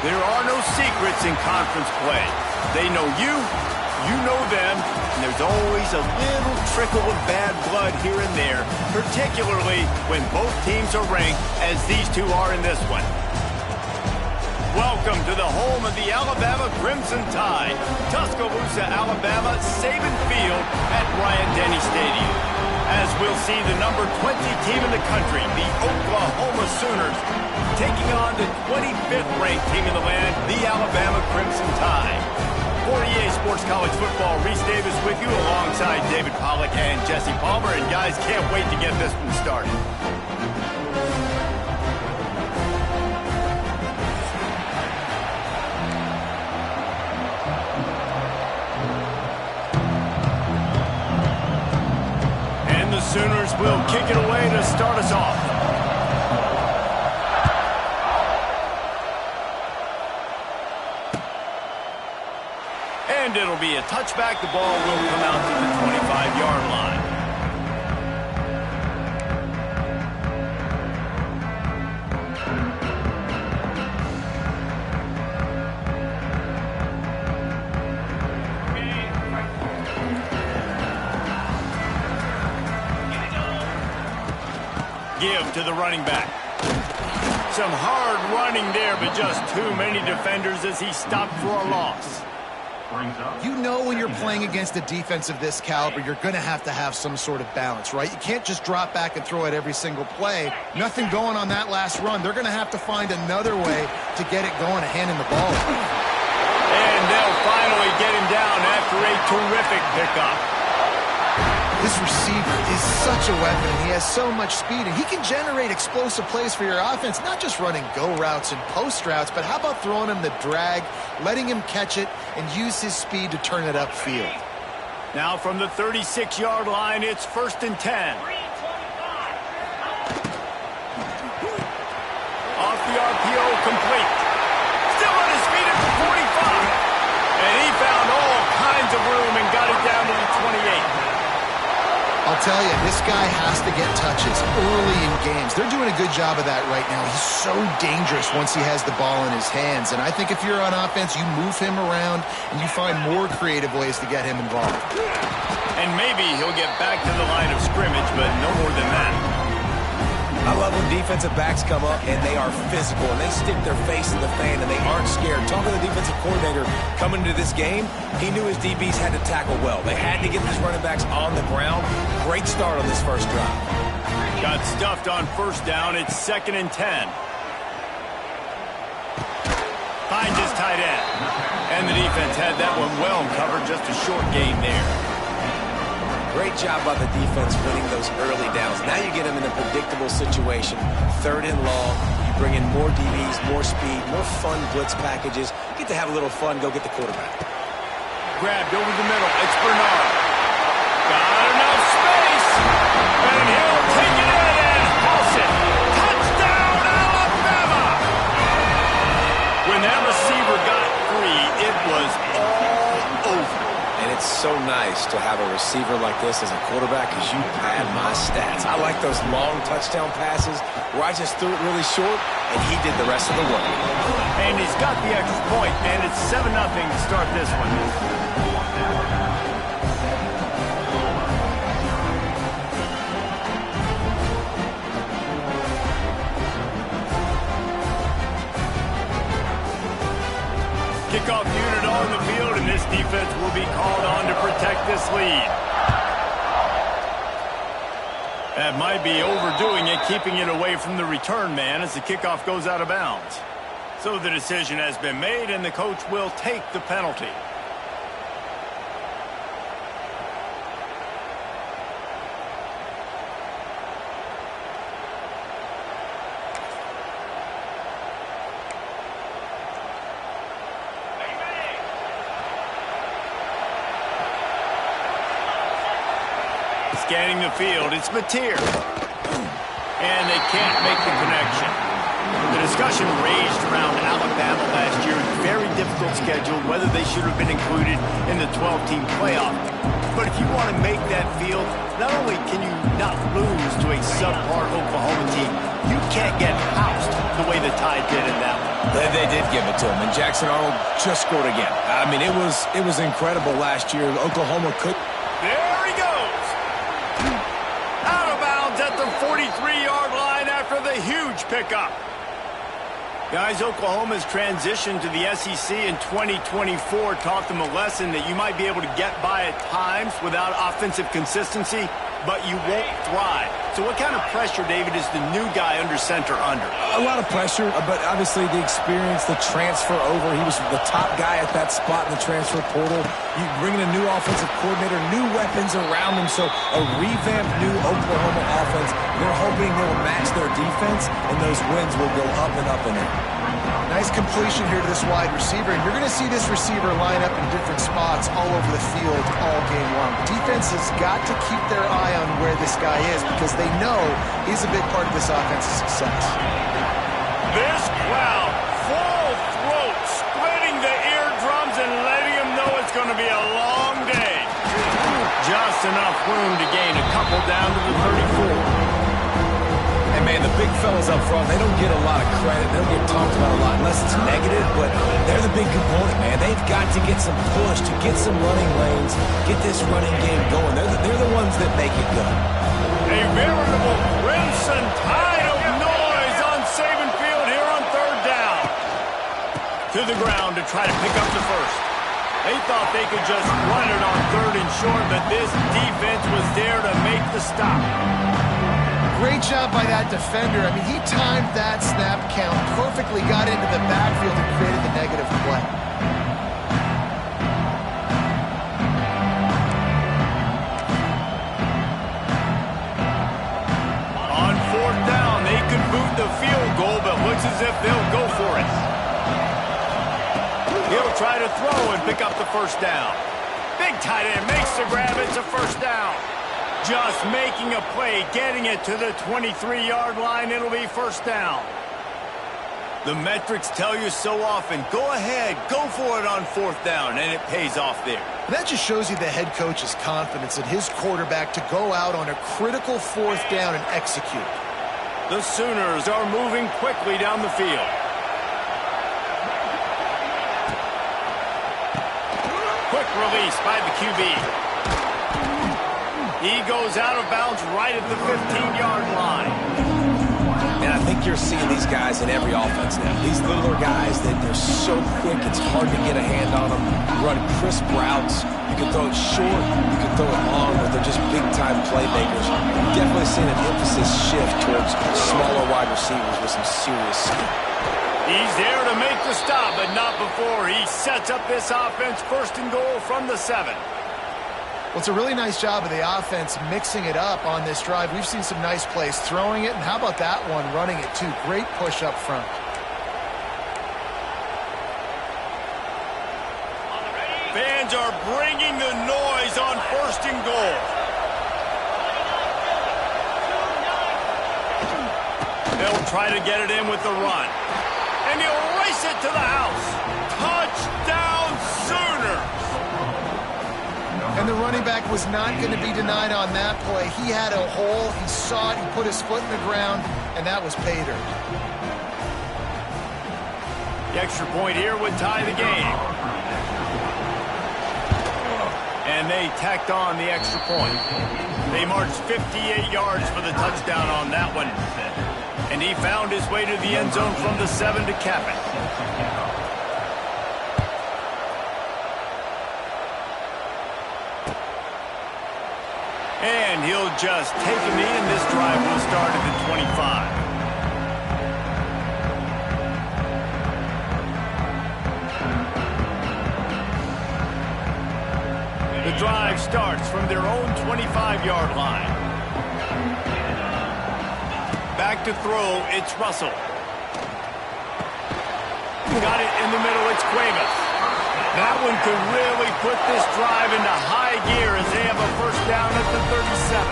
There are no secrets in conference play. They know you, you know them, and there's always a little trickle of bad blood here and there, particularly when both teams are ranked as these two are in this one. Welcome to the home of the Alabama Crimson Tide, Tuscaloosa, Alabama, Saban Field at Bryant-Denny Stadium. As we'll see the number 20 team in the country, the Oklahoma Sooners, taking on the 25th ranked team in the land, the Alabama Crimson Tide. For EA Sports College Football, Reese Davis with you alongside David Pollack and Jesse Palmer. And guys, can't wait to get this one started. And the Sooners will kick it away to start us off. And it'll be a touchback. The ball will come out to the 25-yard line. Give to the running back. Some hard running there, but just too many defenders as he stopped for a loss. You know when you're playing against a defense of this caliber, you're going to have some sort of balance, right? You can't just drop back and throw it every single play. Nothing going on that last run. They're going to have to find another way to get it going and hand him the ball. And they'll finally get him down after a terrific pickup. This receiver is such a weapon, and he has so much speed, and he can generate explosive plays for your offense, not just running go routes and post routes, but how about throwing him the drag, letting him catch it, and use his speed to turn it upfield. Now from the 36-yard line, it's 1st and 10. Off the RPO, complete. Still on his feet at the 45. And he found all kinds of room and got it down to the 28. I'll tell you, this guy has to get touches early in games. They're doing a good job of that right now. He's so dangerous once he has the ball in his hands. And I think if you're on offense, you move him around and you find more creative ways to get him involved. And maybe he'll get back to the line of scrimmage, but no more than that. I love when defensive backs come up and they are physical and they stick their face in the fan and they aren't scared. Talking to the defensive coordinator coming into this game, he knew his DBs had to tackle well. They had to get these running backs on the ground. Great start on this first drive. Got stuffed on 1st down. It's 2nd and 10. Finds his tight end. And the defense had that one well covered. Just a short gain there. Great job by the defense winning those early downs. Now you get them in a predictable situation. 3rd and long. You bring in more DBs, more speed, more fun blitz packages. You get to have a little fun. Go get the quarterback. Grabbed over the middle. It's Bernard. Got enough space. And he'll take it in and house it. Touchdown, Alabama! When that receiver got free, it was all over. And it's so nice to have a receiver like this as a quarterback because you pad my stats. I like those long touchdown passes where I just threw it really short and he did the rest of the work. And he's got the extra point, and it's 7-0 to start this one. Kickoff unit on the field, and this defense will be called on to protect this lead. That might be overdoing it, keeping it away from the return man as the kickoff goes out of bounds. So the decision has been made, and the coach will take the penalty. Scanning the field, it's Mateer. And they can't make the connection. The discussion raged around Alabama last year's very difficult schedule, whether they should have been included in the 12-team playoff. But if you want to make that field, not only can you not lose to a subpar Oklahoma team, you can't get housed the way the Tide did in that one. They did give it to him, and Jackson Arnold just scored again. I mean, it was incredible last year. Oklahoma could. There he goes. Out of bounds at the 43-yard line after the huge pickup. Guys, Oklahoma's transition to the SEC in 2024 taught them a lesson that you might be able to get by at times without offensive consistency, but you won't thrive. So what kind of pressure, David, is the new guy under center under? A lot of pressure, but obviously the experience, the transfer over. He was the top guy at that spot in the transfer portal. You bring in a new offensive coordinator, new weapons around him, so a revamped new Oklahoma offense. They're hoping they will match their defense, and those wins will go up and up and up. Nice completion here to this wide receiver, and you're going to see this receiver line up in different spots all over the field all game long. Defense has got to keep their eye on where this guy is because they know he's a big part of this offense's success. This crowd, full throat, splitting the eardrums and letting him know it's going to be a long day. Just enough room to gain a couple down to the 34. And, man, the big fellas up front, they don't get a lot of credit. They don't get talked about a lot unless it's negative, but they're the big component, man. They've got to get some push, to get some running lanes, get this running game going. They're the ones that make it go. A veritable crimson tide of noise on Saban Field here on third down. To the ground to try to pick up the first. They thought they could just run it on third and short, but this defense was there to make the stop. Great job by that defender. I mean, he timed that snap count perfectly, got into the backfield and created the negative play. On fourth down, they could boot the field goal, but looks as if they'll go for it. He'll try to throw and pick up the first down. Big tight end makes the grab. It's a first down. Just making a play, getting it to the 23-yard line. It'll be first down. The metrics tell you so often, go ahead, go for it on fourth down, and it pays off there. That just shows you the head coach's confidence in his quarterback to go out on a critical fourth down and execute. The Sooners are moving quickly down the field. Quick release by the QB. He goes out of bounds right at the 15-yard line. And I think you're seeing these guys in every offense now. These littler guys, they're so quick, it's hard to get a hand on them. Run crisp routes. You can throw it short, you can throw it long, but they're just big-time playmakers. Definitely seeing an emphasis shift towards smaller wide receivers with some serious skill. He's there to make the stop, but not before he sets up this offense first and goal from the 7. Well, it's a really nice job of the offense mixing it up on this drive. We've seen some nice plays throwing it, and how about that one running it too? Great push up front. Fans are bringing the noise on first and goal. They'll try to get it in with the run. And he'll race it to the house. Touchdown, Sooners! And the running back was not going to be denied on that play. He had a hole, he saw it, he put his foot in the ground, and that was pay dirt. The extra point here would tie the game. And they tacked on the extra point. They marched 58 yards for the touchdown on that one. And he found his way to the end zone from the 7 to cap it. And he'll just take a knee, and this drive will start at the 25. The drive starts from their own 25-yard line. Back to throw, it's Russell. Got it in the middle, it's Cuevas. That one could really put this drive into high gear as they have a first down at the 37.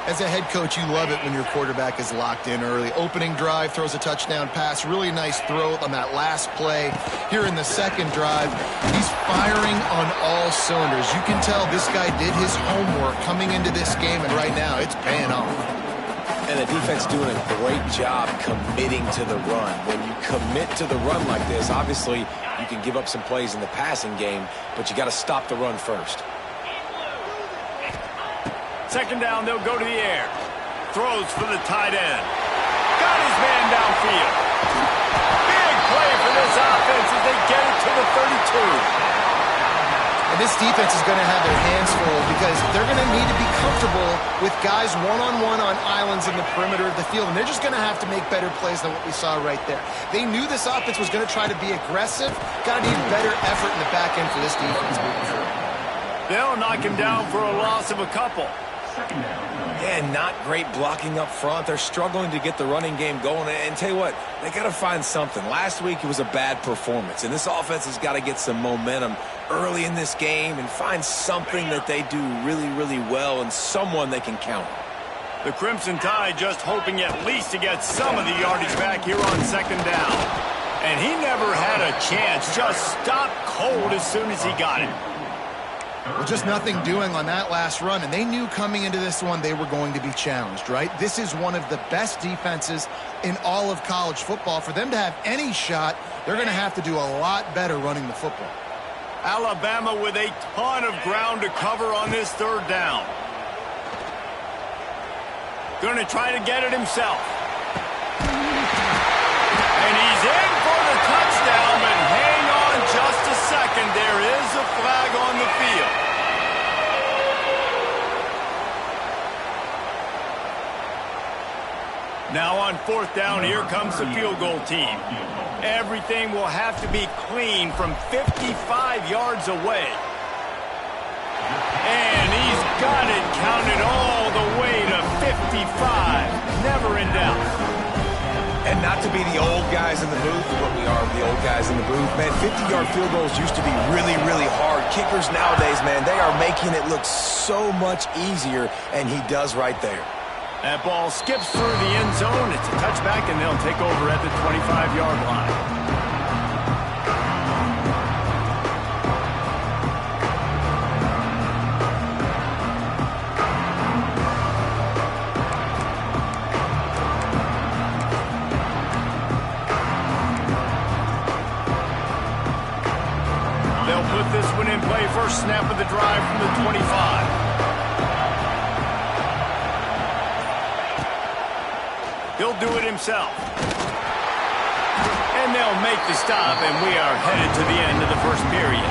As a head coach, you love it when your quarterback is locked in early. Opening drive, throws a touchdown pass, really nice throw on that last play. Here in the second drive, he's firing on all cylinders. You can tell this guy did his homework coming into this game, and right now it's paying off. And the defense doing a great job committing to the run. When you commit to the run like this. Obviously, you can give up some plays in the passing game, but you got to stop the run first. Second down, they'll go to the air. Throws for the tight end. Got his man downfield. Big play for this offense as they get it to the 32. And this defense is going to have their hands full because they're going to need to be comfortable with guys one-on-one on islands in the perimeter of the field. And they're just going to have to make better plays than what we saw right there. They knew this offense was going to try to be aggressive. Got to need better effort in the back end for this defense moving forward. They'll knock him down for a loss of a couple. Yeah, not great blocking up front. They're struggling to get the running game going. And tell you what, they got to find something. Last week it was a bad performance, and this offense has got to get some momentum early in this game and find something that they do really, really well and someone they can count on. The Crimson Tide just hoping at least to get some of the yardage back here on second down. And he never had a chance. Just stopped cold as soon as he got it. Well, just nothing doing on that last run, and they knew coming into this one they were going to be challenged, right? This is one of the best defenses in all of college football. For them to have any shot, they're going to have to do a lot better running the football. Alabama with a ton of ground to cover on this third down. Going to try to get it himself. And he's in for the touchdown, but hang on just a second. There is a flag on the field. Now on fourth down, here comes the field goal team. Everything will have to be clean from 55 yards away. And he's got it counted all the way to 55. Never in doubt. And not to be the old guys in the booth, but we are the old guys in the booth. Man, 50-yard field goals used to be really, really hard. Kickers nowadays, man, they are making it look so much easier, and he does right there. That ball skips through the end zone. It's a touchback, and they'll take over at the 25-yard line. They'll put this one in play. First snap of the drive from the 25. He'll do it himself. And they'll make the stop, and we are headed to the end of the first period.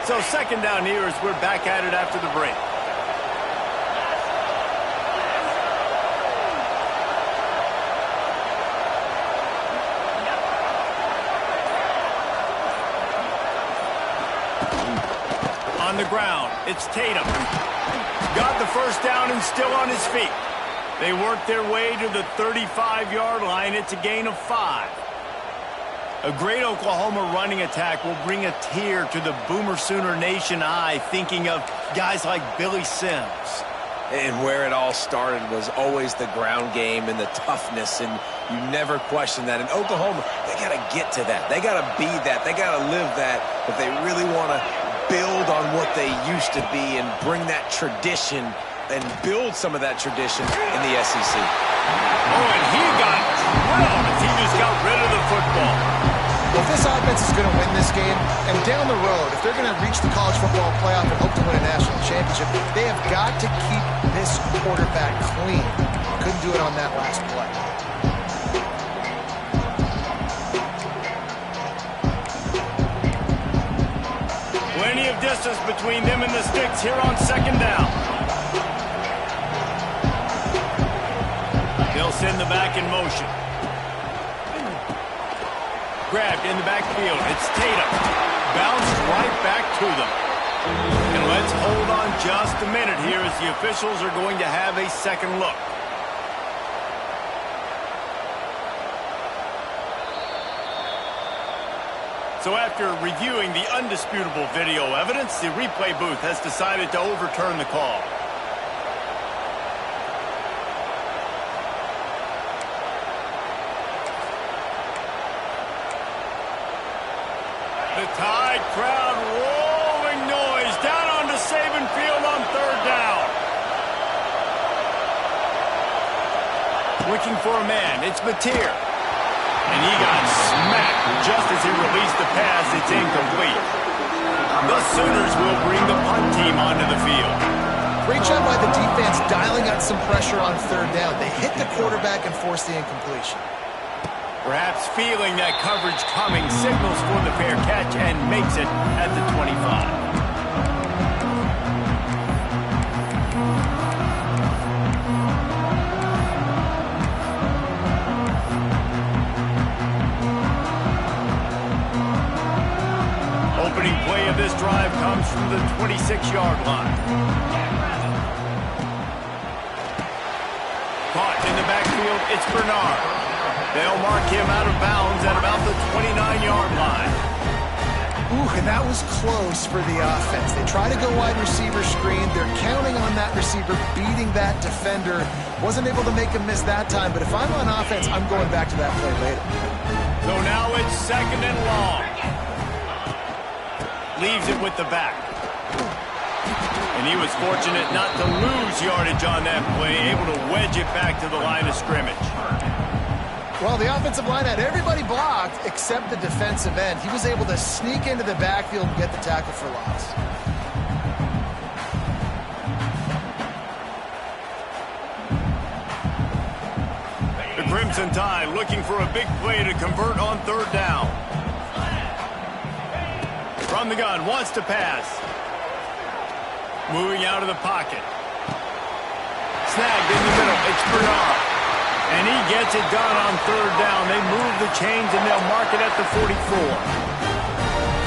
So second down here as we're back at it after the break. On the ground, it's Tatum. Got the first down and still on his feet. They work their way to the 35-yard line. It's a gain of 5. A great Oklahoma running attack will bring a tear to the Boomer Sooner Nation eye, thinking of guys like Billy Sims. And where it all started was always the ground game and the toughness, and you never question that. In Oklahoma, they got to get to that. They got to be that. They got to live that if they really want to build on what they used to be and bring that tradition and build some of that tradition in the SEC. Oh, and he got drilled as he just got rid of the football. Well, if this offense is going to win this game, and down the road, if they're going to reach the college football playoff and hope to win a national championship, they have got to keep this quarterback clean. Couldn't do it on that last play. Plenty of distance between them and the sticks here on second down. They'll send the back in motion. Grabbed in the backfield. It's Tatum. Bounced right back to them. And let's hold on just a minute here as the officials are going to have a second look. So after reviewing the undisputable video evidence, the replay booth has decided to overturn the call. The Tide crowd rolling noise down onto Saban Field on third down. Looking for a man, it's Mateer. And he got smacked just as he released the pass. It's incomplete. The Sooners will bring the punt team onto the field. Great job by the defense dialing out some pressure on third down. They hit the quarterback and forced the incompletion. Perhaps feeling that coverage coming, signals for the fair catch and makes it at the 25. Opening play of this drive comes from the 26-yard line. Caught in the backfield, it's Bernard. They'll mark him out of bounds at about the 29-yard line. Ooh, and that was close for the offense. They try to go wide receiver screen. They're counting on that receiver beating that defender. Wasn't able to make him miss that time, but if I'm on offense, I'm going back to that play later. So now it's second and long. Leaves it with the back. And he was fortunate not to lose yardage on that play, able to wedge it back to the line of scrimmage. Well, the offensive line had everybody blocked except the defensive end. He was able to sneak into the backfield and get the tackle for loss. The Crimson Tide looking for a big play to convert on third down. From the gun, wants to pass. Moving out of the pocket. Snagged in the middle, it's Bernard. And he gets it done on third down. They move the chains and they'll mark it at the 44.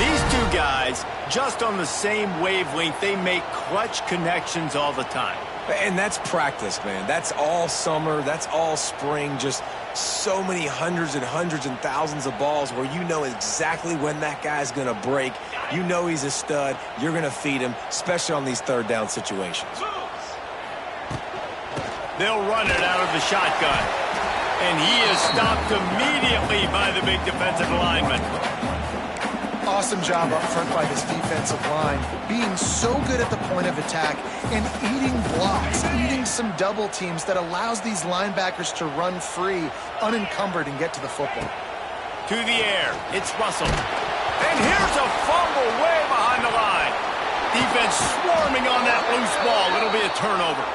These two guys, just on the same wavelength, they make clutch connections all the time. And that's practice, man. That's all summer. That's all spring. Just so many hundreds and thousands of balls where you know exactly when that guy's going to break. You know he's a stud. You're going to feed him, especially on these third down situations. They'll run it out of the shotgun. And he is stopped immediately by the big defensive lineman. Awesome job up front by this defensive line, being so good at the point of attack and eating blocks, eating some double teams that allows these linebackers to run free, unencumbered, and get to the football. To the air, it's Russell. And here's a fumble way behind the line. Defense swarming on that loose ball. It'll be a turnover.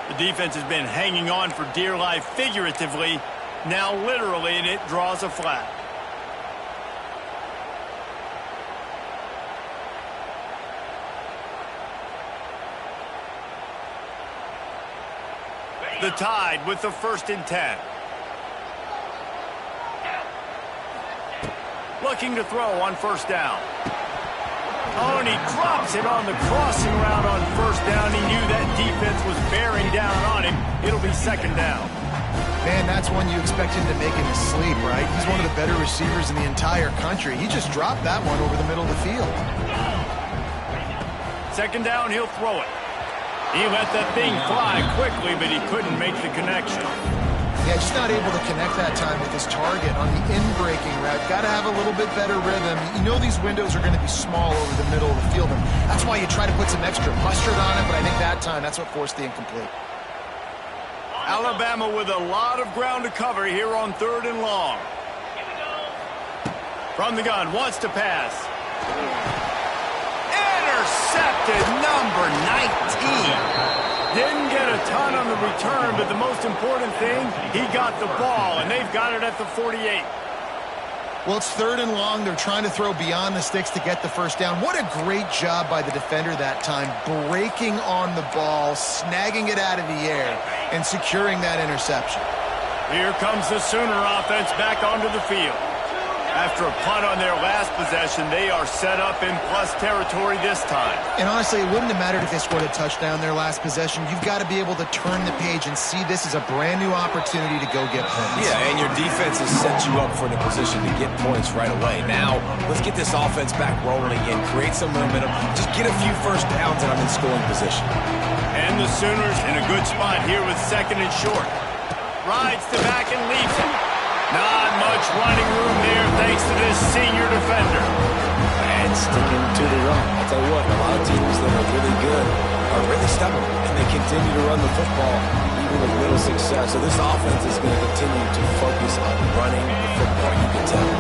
The defense has been hanging on for dear life figuratively, now literally, and it draws a flag. The Tide with the 1st and 10. Looking to throw on first down. Oh, and he drops it on the crossing route on first down. He knew that defense was bearing down on him. It'll be second down. Man, that's one you expect him to make in his sleep, right? He's one of the better receivers in the entire country. He just dropped that one over the middle of the field. Second down, he'll throw it. He let that thing fly quickly, but he couldn't make the connection. Yeah, just not able to connect that time with his target on the in-breaking route. Got to have a little bit better rhythm. You know these windows are going to be small over the middle of the field, and that's why you try to put some extra mustard on it, but I think that time, that's what forced the incomplete. Alabama with a lot of ground to cover here on third and long. From the gun, wants to pass. Intercepted, number 19. Didn't get a ton on the return, but the most important thing, he got the ball, and they've got it at the 48. Well, it's third and long. They're trying to throw beyond the sticks to get the first down. What a great job by the defender that time, breaking on the ball, snagging it out of the air, and securing that interception. Here comes the Sooner offense back onto the field. After a punt on their last possession, they are set up in plus territory this time. And honestly, it wouldn't have mattered if they scored a touchdown their last possession. You've got to be able to turn the page and see this as a brand new opportunity to go get points. Yeah, and your defense has set you up for the position to get points right away. Now, let's get this offense back rolling again, create some momentum, just get a few first downs, and I'm in scoring position. And the Sooners in a good spot here with 2nd and short. Rides to back and leaves it. Not much running room there thanks to this senior defender. And sticking to the run. I'll tell you what, a lot of teams that are really good are really stubborn, and they continue to run the football even with little success. So this offense is going to continue to focus on running the football, you can tell.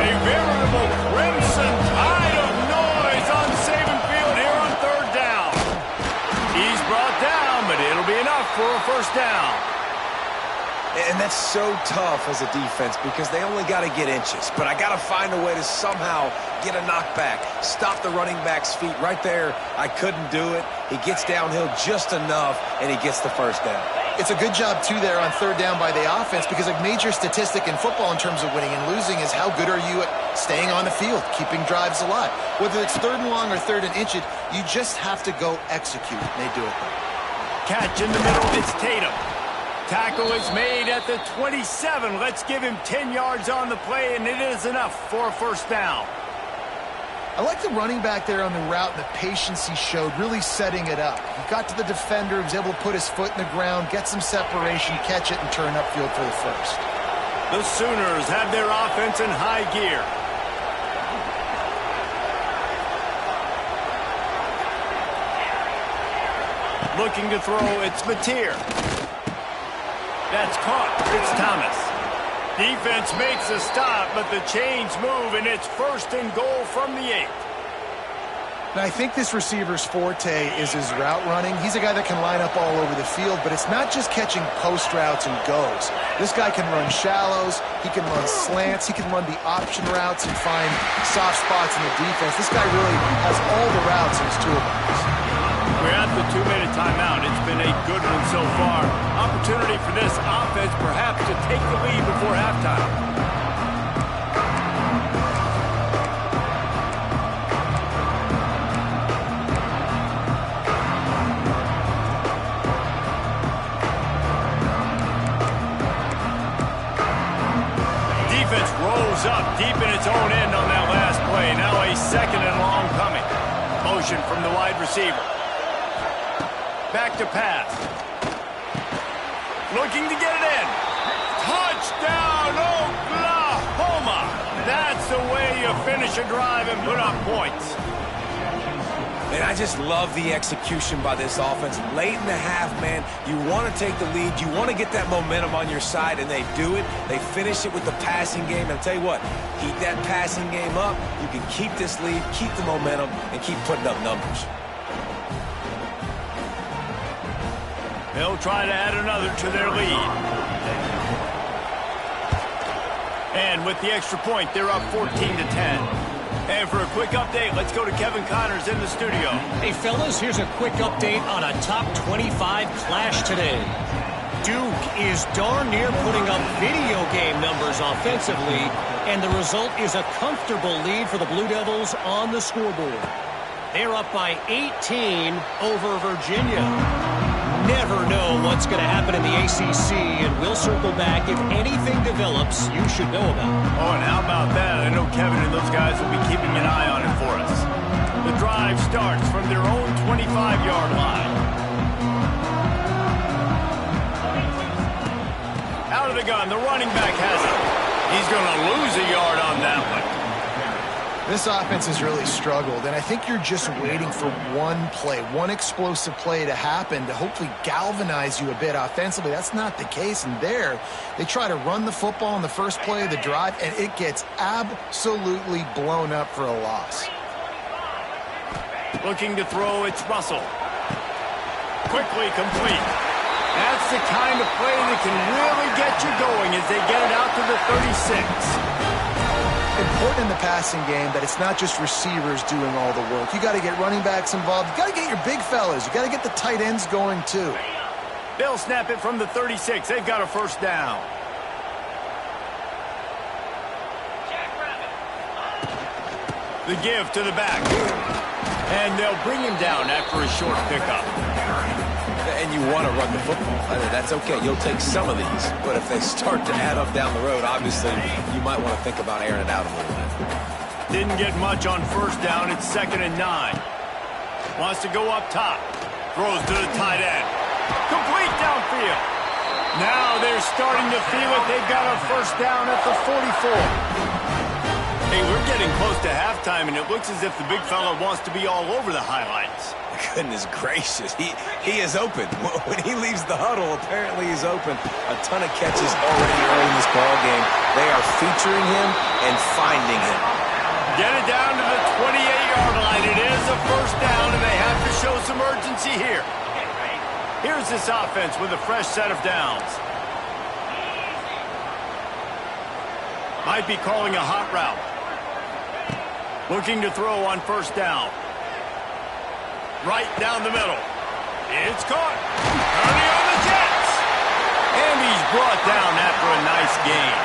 A veritable crimson tide of noise on Saban Field here on 3rd down. He's brought down, but it'll be enough for a first down. And that's so tough as a defense because they only got to get inches. But I got to find a way to somehow get a knockback, stop the running back's feet right there. I couldn't do it. He gets downhill just enough, and he gets the first down. It's a good job, too, there on 3rd down by the offense because a major statistic in football in terms of winning and losing is how good are you at staying on the field, keeping drives alive. Whether it's 3rd and long or 3rd and inches, you just have to go execute, and they do it there. Catch in the middle, it's Tatum. Tackle is made at the 27. Let's give him 10 yards on the play, and it is enough for a first down. I like the running back there on the route and the patience he showed, really setting it up. He got to the defender, was able to put his foot in the ground, get some separation, catch it, and turn upfield for the first. The Sooners have their offense in high gear. Looking to throw, it's Mateer. That's caught. It's Thomas. Defense makes a stop, but the chains move, and it's 1st and goal from the 8. Now, I think this receiver's forte is his route running. He's a guy that can line up all over the field, but it's not just catching post routes and goes. This guy can run shallows, he can run slants, he can run the option routes and find soft spots in the defense. This guy really has all the routes in his toolbox. We're at the 2-minute timeout. It's been a good one so far. Opportunity for this offense perhaps to take the lead before halftime. Defense rolls up deep in its own end on that last play. Now a 2nd and long coming. Motion from the wide receiver. Back to pass. Looking to get it in. Touchdown, Oklahoma! That's the way you finish a drive and put up points. And I just love the execution by this offense. Late in the half, man, you want to take the lead. You want to get that momentum on your side, and they do it. They finish it with the passing game. And I'll tell you what, keep that passing game up. You can keep this lead, keep the momentum, and keep putting up numbers. They'll try to add another to their lead. And with the extra point, they're up 14-10. And for a quick update, let's go to Kevin Connors in the studio. Hey, fellas, here's a quick update on a top 25 clash today. Duke is darn near putting up video game numbers offensively, and the result is a comfortable lead for the Blue Devils on the scoreboard. They're up by 18 over Virginia. Never know what's going to happen in the ACC, and we'll circle back if anything develops you should know about. Oh, and how about that? I know Kevin and those guys will be keeping an eye on it for us. The drive starts from their own 25-yard line. Out of the gun, the running back has it. He's going to lose a yard on that one. This offense has really struggled, and I think you're just waiting for one play, one explosive play to happen to hopefully galvanize you a bit offensively. That's not the case, and there they try to run the football in the first play of the drive, and it gets absolutely blown up for a loss. Looking to throw, it's Russell. Quickly complete. That's the kind of play that can really get you going as they get it out to the 36. Important in the passing game that it's not just receivers doing all the work. You got to get running backs involved. You got to get your big fellas. You got to get the tight ends going too. They'll snap it from the 36. They've got a first down. The give to the back. And they'll bring him down after a short pickup. And you want to run the football. I mean, that's okay. You'll take some of these. But if they start to add up down the road, obviously, you might want to think about airing it out a little bit. Didn't get much on first down. It's 2nd and 9. Wants to go up top. Throws to the tight end. Complete downfield. Now they're starting to feel it. They've got a first down at the 44. Hey, we're getting close to halftime, and it looks as if the big fella wants to be all over the highlights. Goodness gracious, he is open. When he leaves the huddle, apparently he's open. A ton of catches already early in this ball game. They are featuring him and finding him. Get it down to the 28-yard line. It is a first down, and they have to show some urgency here. Here's this offense with a fresh set of downs. Might be calling a hot route. Looking to throw on first down. Right down the middle. It's caught. Turning on the Jets. And he's brought down after a nice gain.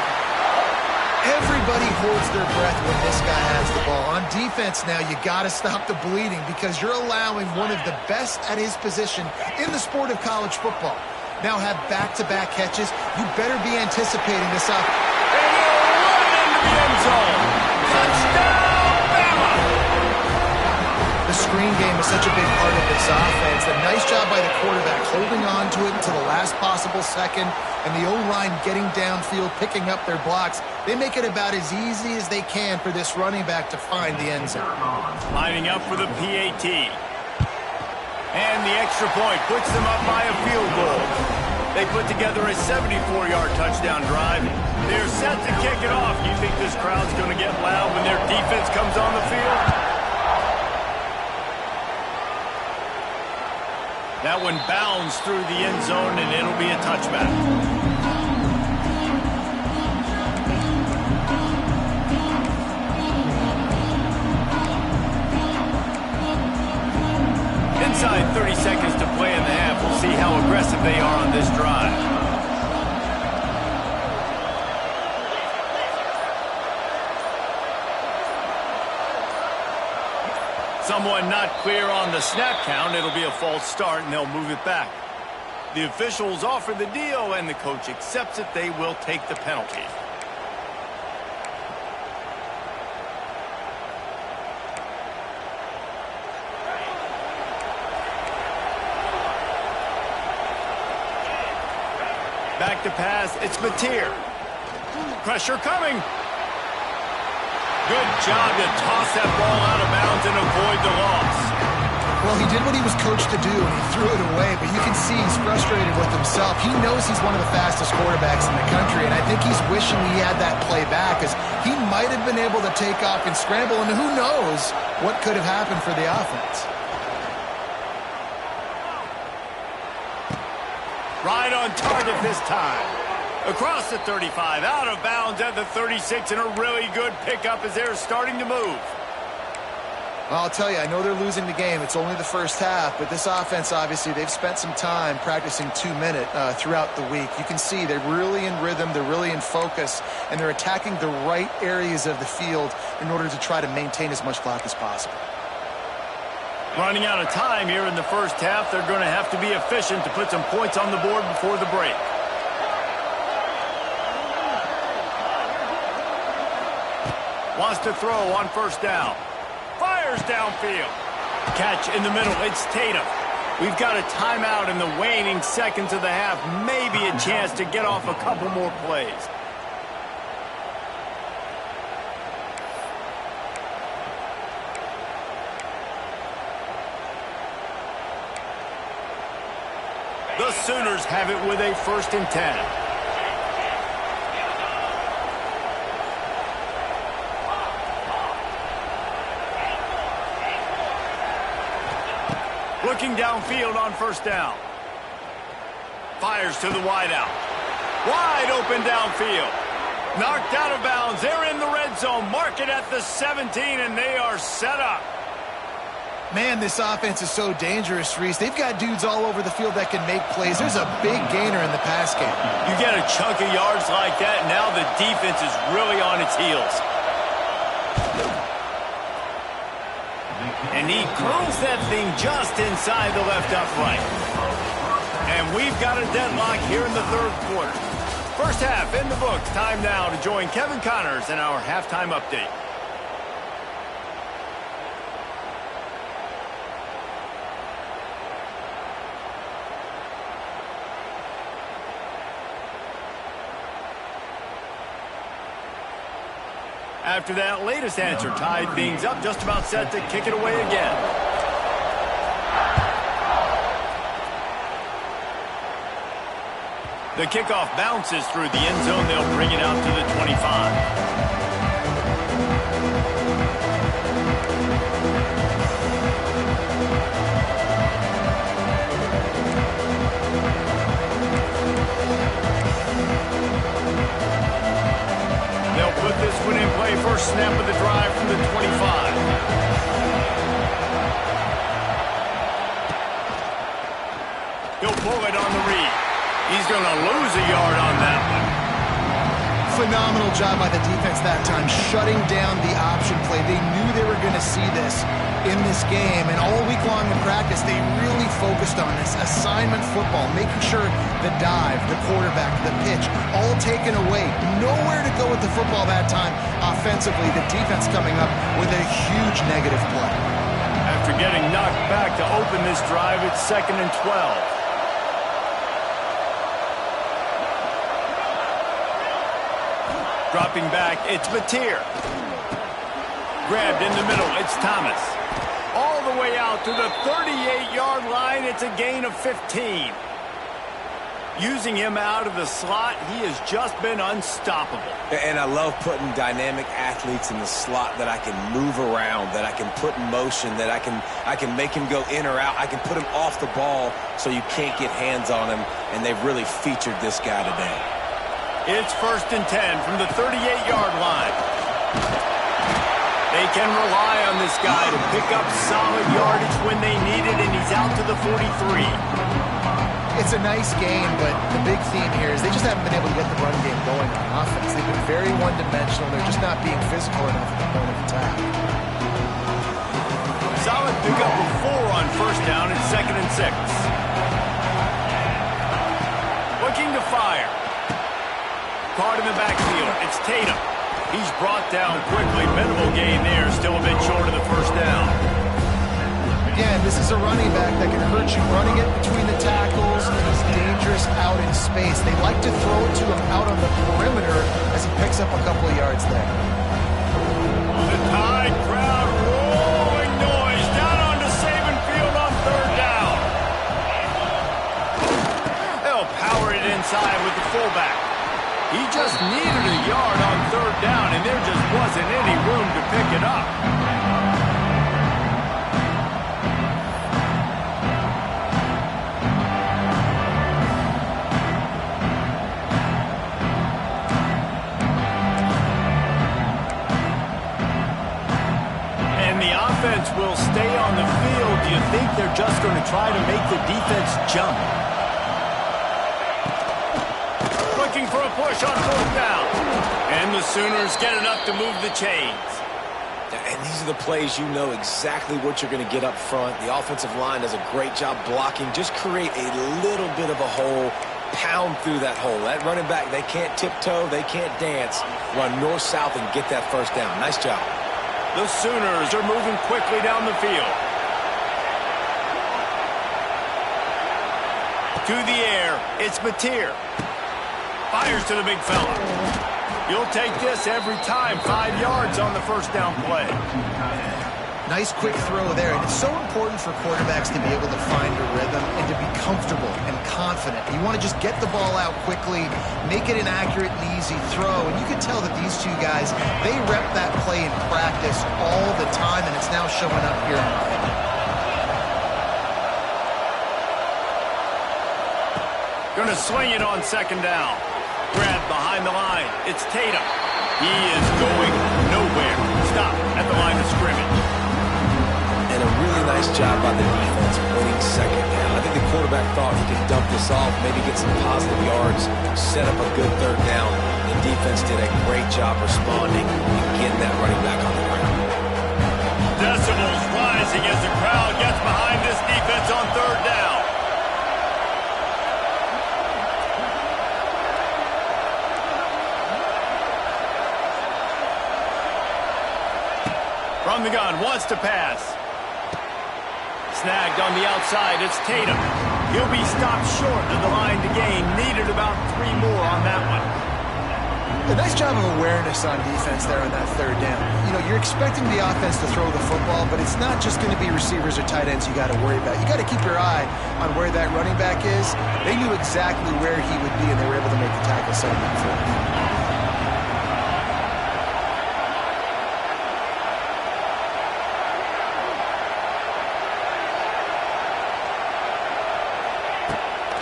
Everybody holds their breath when this guy has the ball. On defense now, you got to stop the bleeding because you're allowing one of the best at his position in the sport of college football. Now have back-to-back catches. You better be anticipating this up. And he'll run it into the end zone. Touchdown, Bama! The screen game is such a big part of this offense. A nice job by the quarterback holding on to it until the last possible second, and the O-line getting downfield, picking up their blocks. They make it about as easy as they can for this running back to find the end zone. Lining up for the PAT. And the extra point puts them up by a field goal. They put together a 74-yard touchdown drive. They're set to kick it off. You think this crowd's going to get loud when their defense comes on the field? That one bounds through the end zone, and it'll be a touchback. Inside 30 seconds to play in the half. We'll see how aggressive they are on this drive. Someone not clear on the snap count. It'll be a false start, and they'll move it back. The officials offer the deal, and the coach accepts it. They will take the penalty. Back to pass. It's Mateer. Pressure coming. Good job to toss that ball out of bounds and avoid the loss. Well, he did what he was coached to do, and he threw it away, but you can see he's frustrated with himself. He knows he's one of the fastest quarterbacks in the country, and I think he's wishing he had that play back, because he might have been able to take off and scramble, and who knows what could have happened for the offense. Right on target this time. Across the 35, out of bounds at the 36, and a really good pickup as they're starting to move. Well, I'll tell you, I know they're losing the game. It's only the first half, but this offense, obviously, they've spent some time practicing 2-minute throughout the week. You can see they're really in rhythm, they're really in focus, and they're attacking the right areas of the field in order to try to maintain as much clock as possible. Running out of time here in the first half, they're going to have to be efficient to put some points on the board before the break. Wants to throw on first down. Fires downfield. Catch in the middle. It's Tatum. We've got a timeout in the waning seconds of the half. Maybe a chance to get off a couple more plays. The Sooners have it with a 1st and 10. Looking downfield on first down. Fires to the wideout. Wide open downfield. Knocked out of bounds. They're in the red zone. Mark it at the 17, and they are set up. Man, this offense is so dangerous, Reese. They've got dudes all over the field that can make plays. There's a big gainer in the pass game. You get a chunk of yards like that, now the defense is really on its heels. And he curls that thing just inside the left upright. And we've got a deadlock here in the third quarter. First half in the books. Time now to join Kevin Connors in our halftime update. After that latest answer, tied things up, just about set to kick it away again. The kickoff bounces through the end zone. They'll bring it out to the 25. Put this one in play. First snap of the drive from the 25. He'll pull it on the read. He's going to lose a yard on that one. Phenomenal job by the defense that time, shutting down the option play. They knew they were going to see this in this game, and all week long in practice, they really focused on this assignment football, making sure the dive, the quarterback, the pitch, all taken away. Nowhere to go with the football that time offensively. The defense coming up with a huge negative play. After getting knocked back to open this drive, it's 2nd and 12. Dropping back, it's Mateer. Grabbed in the middle, it's Thomas. All the way out to the 38-yard line, it's a gain of 15. Using him out of the slot, he has just been unstoppable. And I love putting dynamic athletes in the slot that I can move around, that I can put in motion, that I can make him go in or out. I can put him off the ball so you can't get hands on him, and they've really featured this guy today. It's 1st and 10 from the 38-yard line. They can rely on this guy to pick up solid yardage when they need it, and he's out to the 43. It's a nice game, but the big theme here is they just haven't been able to get the run game going on offense. They've been very one-dimensional. They're just not being physical enough at the point of attack. Solid pickup of 4 on first down and 2nd and 6. Looking to fire. Caught in the backfield. It's Tatum. He's brought down quickly. Minimal gain there. Still a bit short of the first down. Again, this is a running back that can hurt you running it between the tackles, and he's dangerous out in space. They like to throw it to him out on the perimeter as he picks up a couple of yards there. The Tide crowd rolling noise down onto Saban Field on 3rd down. They'll power it inside with the fullback. He just needed a yard on 3rd down, and there just wasn't any room to pick it up. And the offense will stay on the field. Do you think they're just going to try to make the defense jump? Looking for a push on 4th down. And the Sooners get enough to move the chains. And these are the plays you know exactly what you're going to get up front. The offensive line does a great job blocking. Just create a little bit of a hole, pound through that hole. That running back, they can't tiptoe, they can't dance. Run north-south and get that first down. Nice job. The Sooners are moving quickly down the field. To the air, it's Mateer. Fires to the big fella. You'll take this every time. 5 yards on the first down play. Nice quick throw there. And it's so important for quarterbacks to be able to find a rhythm and to be comfortable and confident. You want to just get the ball out quickly, make it an accurate and easy throw. And you can tell that these two guys, they rep that play in practice all the time, and it's now showing up here in Miami. Going to swing it on 2nd down. Grab behind the line. It's Tatum. He is going nowhere. Stop at the line of scrimmage. And and a really nice job by the defense winning second down. I think the quarterback thought he could dump this off, maybe get some positive yards, set up a good third down. The defense did a great job responding and getting that running back on the ground. Decibels rising as the crowd gets behind this defense on third down. From the gun, wants to pass. Snagged on the outside, it's Tatum. He'll be stopped short of the line to gain. Needed about 3 more on that one. A nice job of awareness on defense there on that third down. You know, you're expecting the offense to throw the football, but it's not just going to be receivers or tight ends you got to worry about. You got to keep your eye on where that running back is. They knew exactly where he would be, and they were able to make the tackle set him up for it.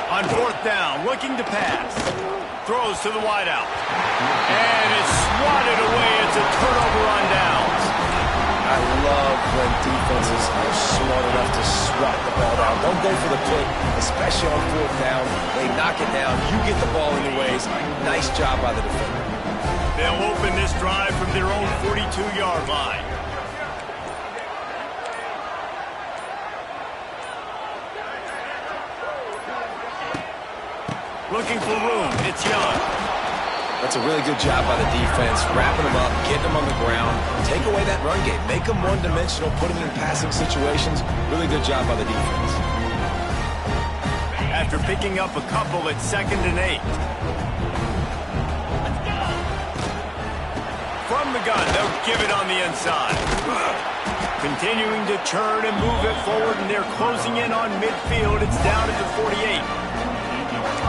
On fourth down, looking to pass. Throws to the wideout. And it's swatted away. It's a turnover on downs. I love when defenses are smart enough to swat the ball down. Don't go for the pick, especially on fourth down. They knock it down. You get the ball anyways. Nice job by the defender. They'll open this drive from their own 42-yard line. Looking for room. It's Young. That's a really good job by the defense, wrapping them up, getting them on the ground, take away that run game, make them one-dimensional, put them in passing situations. Really good job by the defense. After picking up a couple at 2nd and 8. From the gun, they'll give it on the inside. Continuing to churn and move it forward, and they're closing in on midfield. It's down at the 48.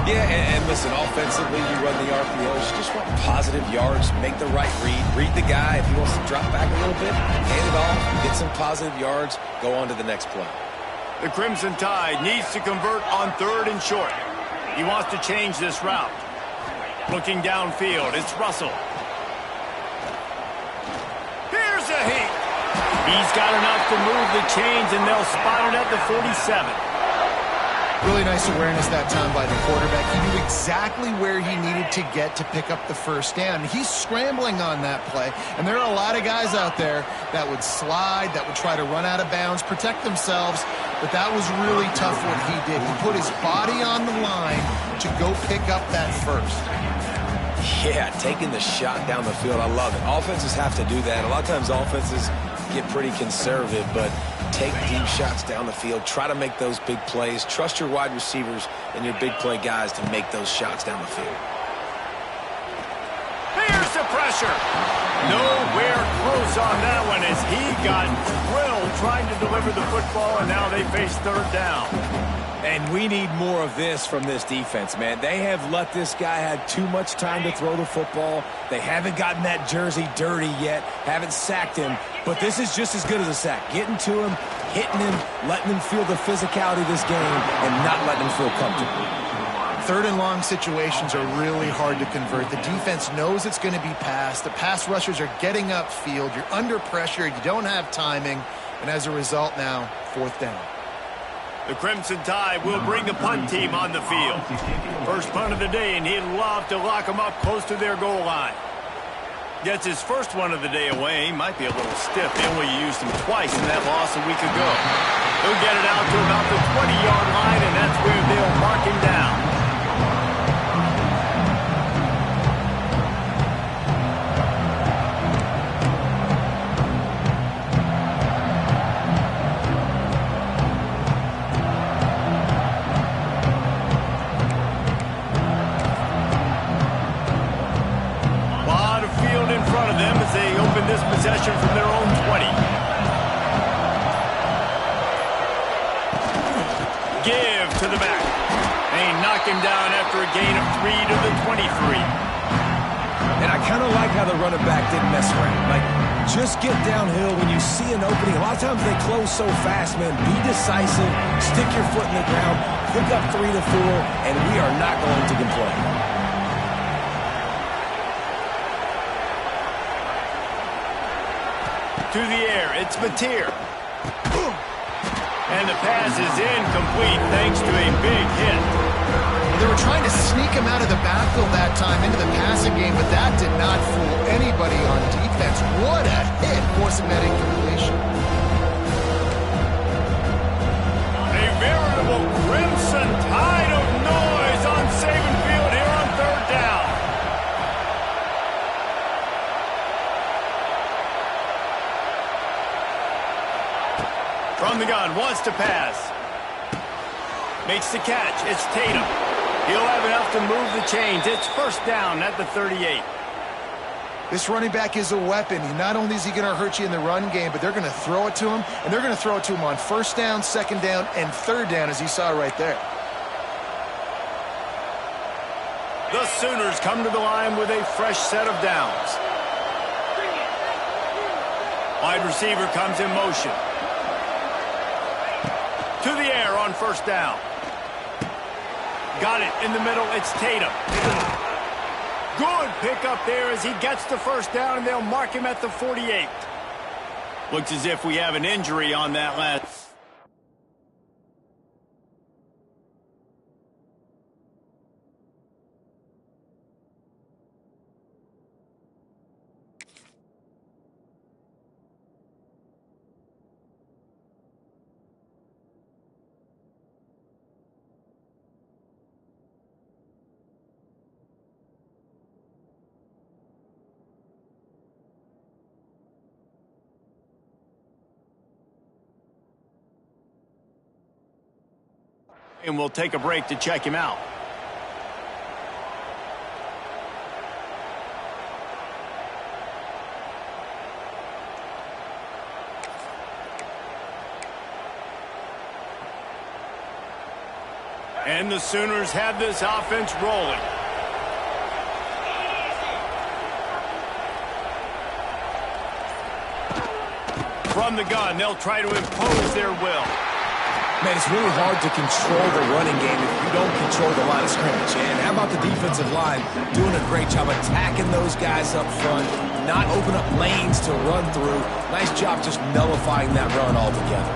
Yeah, and listen, offensively, you run the RPOs. You just want positive yards, make the right read the guy. If he wants to drop back a little bit, hand it off, get some positive yards, go on to the next play. The Crimson Tide needs to convert on 3rd and short. He wants to change this route. Looking downfield, it's Russell. Here's a heat. He's got enough to move the chains, and they'll spot it at the 47. Really nice awareness that time by the quarterback. He knew exactly where he needed to get to pick up the first down. He's scrambling on that play, and there are a lot of guys out there that would slide, that would try to run out of bounds, protect themselves, but that was really tough what he did. He put his body on the line to go pick up that first. Yeah, taking the shot down the field, I love it. Offenses have to do that. A lot of times offenses get pretty conservative, but take deep shots down the field. Try to make those big plays. Trust your wide receivers and your big play guys to make those shots down the field. Here's the pressure. Nowhere close on that one as he got drilled trying to deliver the football, and now they face 3rd down. And we need more of this from this defense, man. They have let this guy have too much time to throw the football. They haven't gotten that jersey dirty yet, haven't sacked him, but this is just as good as a sack. Getting to him, hitting him, letting him feel the physicality of this game, and not letting him feel comfortable. 3rd and long situations are really hard to convert. The defense knows it's going to be passed. The pass rushers are getting upfield. You're under pressure. You don't have timing. And as a result now, 4th down. The Crimson Tide will bring the punt team on the field. First punt of the day, and he'd love to lock them up close to their goal line. Gets his first one of the day away. Might be a little stiff. They only used him twice in that loss a week ago. He'll get it out to about the 20-yard line, and that's where they'll mark him down. This possession from their own 20. Give to the back. They knock him down after a gain of 3 to the 23. And I kind of like how the running back didn't mess around. Like, just get downhill when you see an opening. A lot of times they close so fast, man. Be decisive. Stick your foot in the ground. Pick up 3 to 4, and we are not going to complain. To the air, it's Mateer. And the pass is incomplete thanks to a big hit. They were trying to sneak him out of the backfield that time into the passing game, but that did not fool anybody on defense. What a hit, forcing that incompletion. A veritable crimson tide of noise on Saban Field here on third down. From the gun, wants to pass. Makes the catch. It's Tatum. He'll have enough to move the chains. It's first down at the 38. This running back is a weapon. Not only is he going to hurt you in the run game, but they're going to throw it to him, and they're going to throw it to him on first down, second down, and third down, as you saw right there. The Sooners come to the line with a fresh set of downs. Wide receiver comes in motion. To the air on first down. Got it in the middle. It's Tatum. Good pickup there as he gets the first down, and they'll mark him at the 48. Looks as if we have an injury on that last. And we'll take a break to check him out. And the Sooners have this offense rolling. From the gun, they'll try to impose their will. Man, it's really hard to control the running game if you don't control the line of scrimmage. And how about the defensive line doing a great job attacking those guys up front, not open up lanes to run through. Nice job just nullifying that run altogether.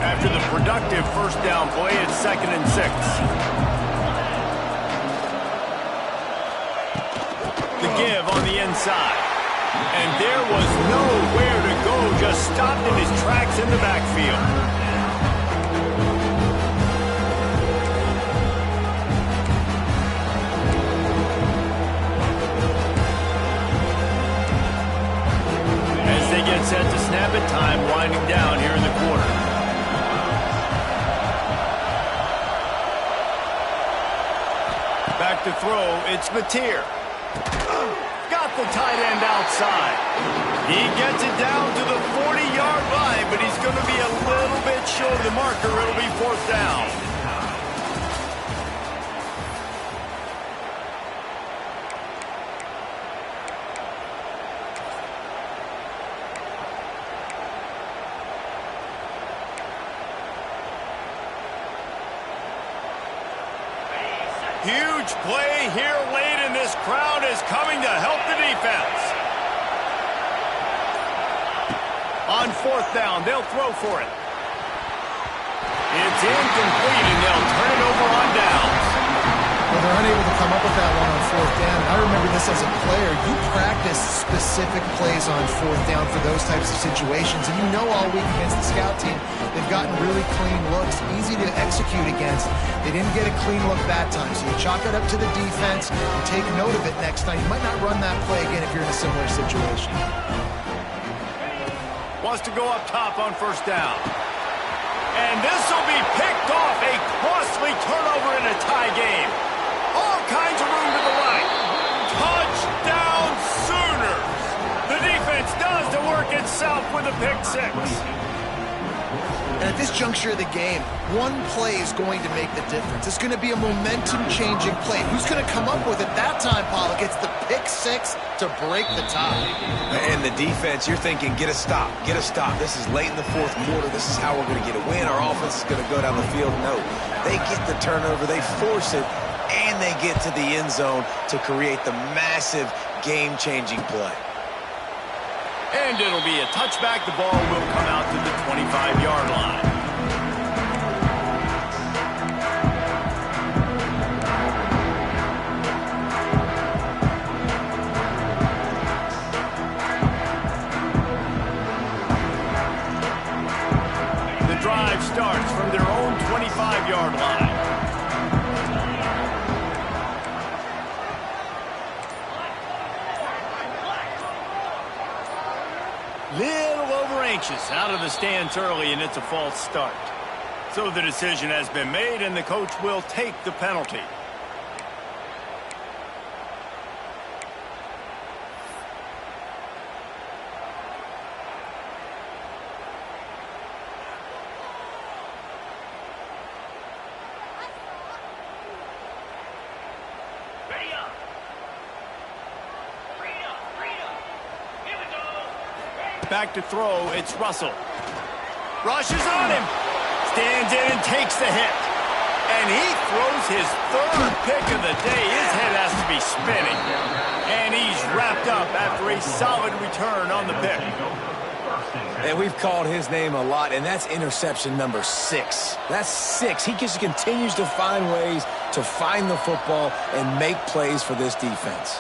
After the productive first down play, it's 2nd and 6. The give on the inside. And there was nowhere to go, just stopped in his tracks in the backfield. As they get set to snap it, time winding down here in the quarter. Back to throw, it's Mateer. Got the tight end outside. He gets it down to the 40-yard line, but he's going to be a little bit short of the marker. It'll be 4th down. Huge play here late, and this crowd is coming to help the defense. On 4th down, they'll throw for it. It's incomplete, and they'll turn it over on downs. Well, they're unable to come up with that one on 4th down. I remember this as a player. You practice specific plays on 4th down for those types of situations, and you know all week against the scout team, they've gotten really clean looks, easy to execute against. They didn't get a clean look that time, so you chalk it up to the defense and take note of it next time. You might not run that play again if you're in a similar situation. Wants to go up top on 1st down. And this will be picked off. A costly turnover in a tie game. All kinds of room to the right. Touchdown Sooners. The defense does the work itself with a pick 6. And at this juncture of the game, one play is going to make the difference. It's going to be a momentum-changing play. Who's going to come up with it that time, Pollock? It's the pick 6 to break the tie. And the defense, you're thinking, get a stop, get a stop. This is late in the 4th quarter. This is how we're going to get a win. Our offense is going to go down the field. No, they get the turnover. They force it. and they get to the end zone to create the massive game-changing play. And it'll be a touchback. The ball will come out to the 25-yard line. The drive starts from their own 25-yard line. Little over-anxious out of the stance early, and it's a false start. So the decision has been made, and the coach will take the penalty. Back to throw, it's Russell. Rushes on him. Stands in and takes the hit. And he throws his third pick of the day. His head has to be spinning. And he's wrapped up after a solid return on the pick. And we've called his name a lot, and that's interception number 6. That's 6. He just continues to find ways to find the football and make plays for this defense.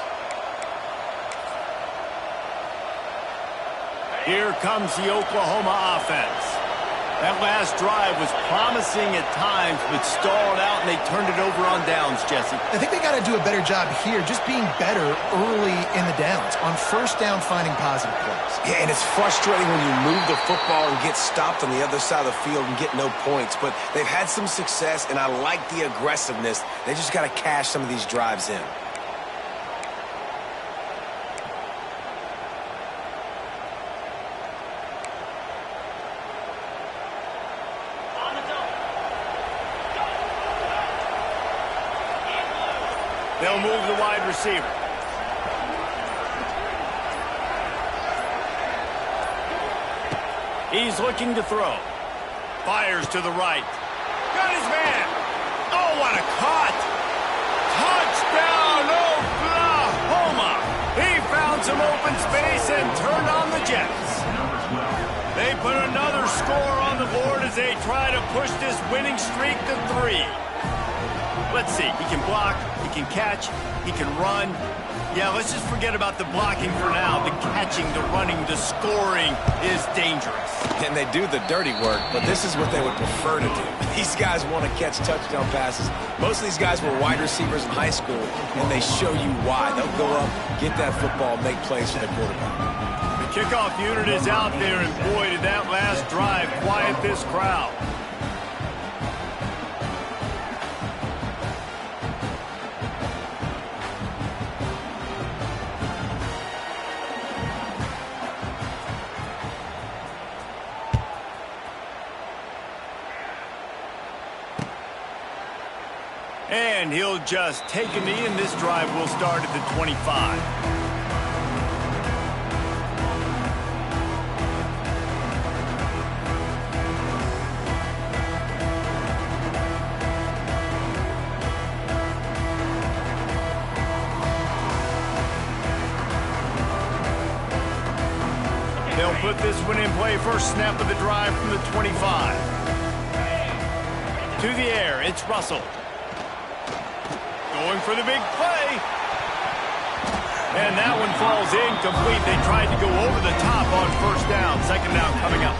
Here comes the Oklahoma offense. That last drive was promising at times, but stalled out, and they turned it over on downs, Jesse. I think they got to do a better job here, just being better early in the downs, on first down finding positive plays. Yeah, and it's frustrating when you move the football and get stopped on the other side of the field and get no points, but they've had some success, and I like the aggressiveness. They just got to cash some of these drives in. They'll move the wide receiver. He's looking to throw. Fires to the right. Got his man. Oh, what a caught. Touchdown, Oklahoma. He found some open space and turned on the Jets. They put another score on the board as they try to push this winning streak to 3. Let's see. He can block. He can catch. He can run. Yeah, let's just forget about the blocking for now. The catching, the running, the scoring is dangerous. And they do the dirty work, but this is what they would prefer to do. These guys want to catch touchdown passes. Most of these guys were wide receivers in high school, and they show you why. They'll go up, get that football, make plays for the quarterback. The kickoff unit is out there, and boy, did that last drive quiet this crowd. And he'll just take a knee, and this drive will start at the 25. They'll put this one in play. First snap of the drive from the 25. To the air, it's Russell. Going for the big play. And that one falls incomplete. They tried to go over the top on first down. Second down coming up.